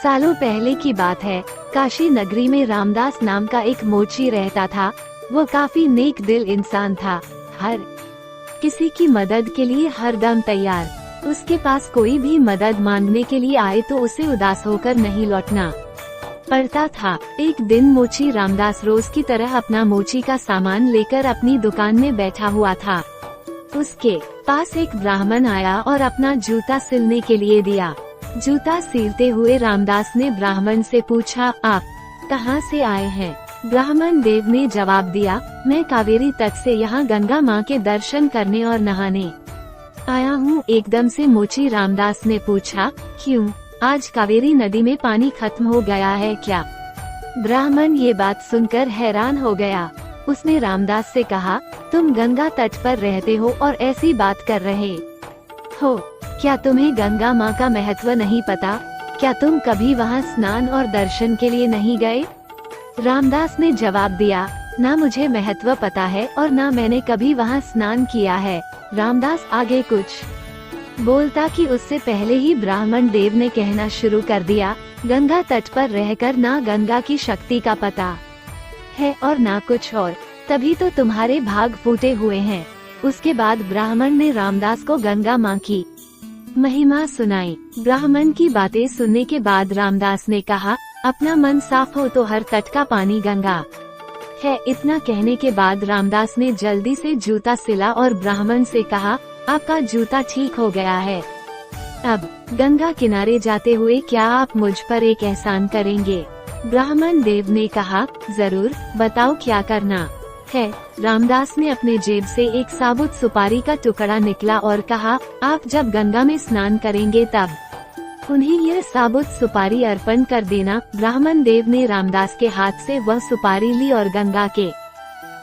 सालों पहले की बात है। काशी नगरी में रामदास नाम का एक मोची रहता था। वो काफी नेक दिल इंसान था, हर किसी की मदद के लिए हरदम तैयार। उसके पास कोई भी मदद मांगने के लिए आए तो उसे उदास होकर नहीं लौटना पड़ता था। एक दिन मोची रामदास रोज की तरह अपना मोची का सामान लेकर अपनी दुकान में बैठा हुआ था। उसके पास एक ब्राह्मण आया और अपना जूता सिलने के लिए दिया। जूता सिलते हुए रामदास ने ब्राह्मण से पूछा, आप कहाँ से आए हैं? ब्राह्मण देव ने जवाब दिया, मैं कावेरी तट से यहाँ गंगा माँ के दर्शन करने और नहाने आया हूँ। एकदम से मोची रामदास ने पूछा, क्यों, आज कावेरी नदी में पानी खत्म हो गया है क्या? ब्राह्मण ये बात सुनकर हैरान हो गया। उसने रामदास से कहा, तुम गंगा तट पर रहते हो और ऐसी बात कर रहे हो, क्या तुम्हें गंगा माँ का महत्व नहीं पता? क्या तुम कभी वहाँ स्नान और दर्शन के लिए नहीं गए? रामदास ने जवाब दिया, ना मुझे महत्व पता है और ना मैंने कभी वहाँ स्नान किया है। रामदास आगे कुछ बोलता कि उससे पहले ही ब्राह्मण देव ने कहना शुरू कर दिया, गंगा तट पर रहकर ना गंगा की शक्ति का पता है और ना कुछ और, तभी तो तुम्हारे भाग फूटे हुए हैं। उसके बाद ब्राह्मण ने रामदास को गंगा माँ की महिमा सुनाई। ब्राह्मण की बातें सुनने के बाद रामदास ने कहा, अपना मन साफ हो तो हर तट का पानी गंगा है। इतना कहने के बाद रामदास ने जल्दी से जूता सिला और ब्राह्मण से कहा, आपका जूता ठीक हो गया है। अब गंगा किनारे जाते हुए क्या आप मुझ पर एक एहसान करेंगे? ब्राह्मण देव ने कहा, जरूर, बताओ क्या करना है। रामदास ने अपने जेब से एक साबुत सुपारी का टुकड़ा निकला और कहा, आप जब गंगा में स्नान करेंगे तब उन्हें यह साबुत सुपारी अर्पण कर देना। ब्राह्मण देव ने रामदास के हाथ से वह सुपारी ली और गंगा के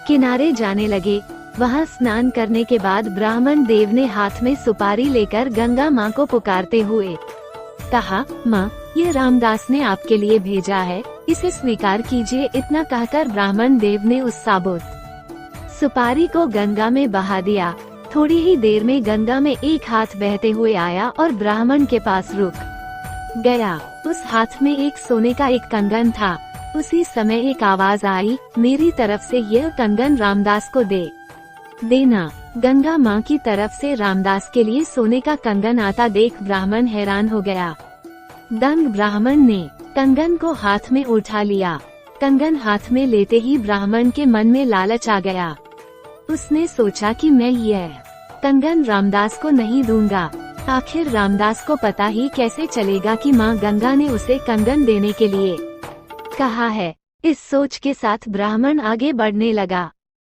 किनारे जाने लगे। वहाँ स्नान करने के बाद ब्राह्मण देव ने हाथ में सुपारी लेकर गंगा माँ को पुकारते हुए कहा, माँ, ये रामदास ने आपके लिए भेजा है, इसे स्वीकार कीजिए। इतना कहकर ब्राह्मण देव ने उस साबुत सुपारी को गंगा में बहा दिया। थोड़ी ही देर में गंगा में एक हाथ बहते हुए आया और ब्राह्मण के पास रुक गया। उस हाथ में एक सोने का एक कंगन था। उसी समय एक आवाज आई, मेरी तरफ से यह कंगन रामदास को दे देना। गंगा माँ की तरफ से रामदास के लिए सोने का कंगन आता देख ब्राह्मण हैरान हो गया। दंग ब्राह्मण ने कंगन को हाथ में उठा लिया। कंगन हाथ में लेते ही ब्राह्मण के मन में लालच आ गया। उसने सोचा कि मैं यह कंगन रामदास को नहीं दूंगा। आखिर रामदास को पता ही कैसे चलेगा कि माँ गंगा ने उसे कंगन देने के लिए कहा है। इस सोच के साथ ब्राह्मण आगे बढ़ने लगा।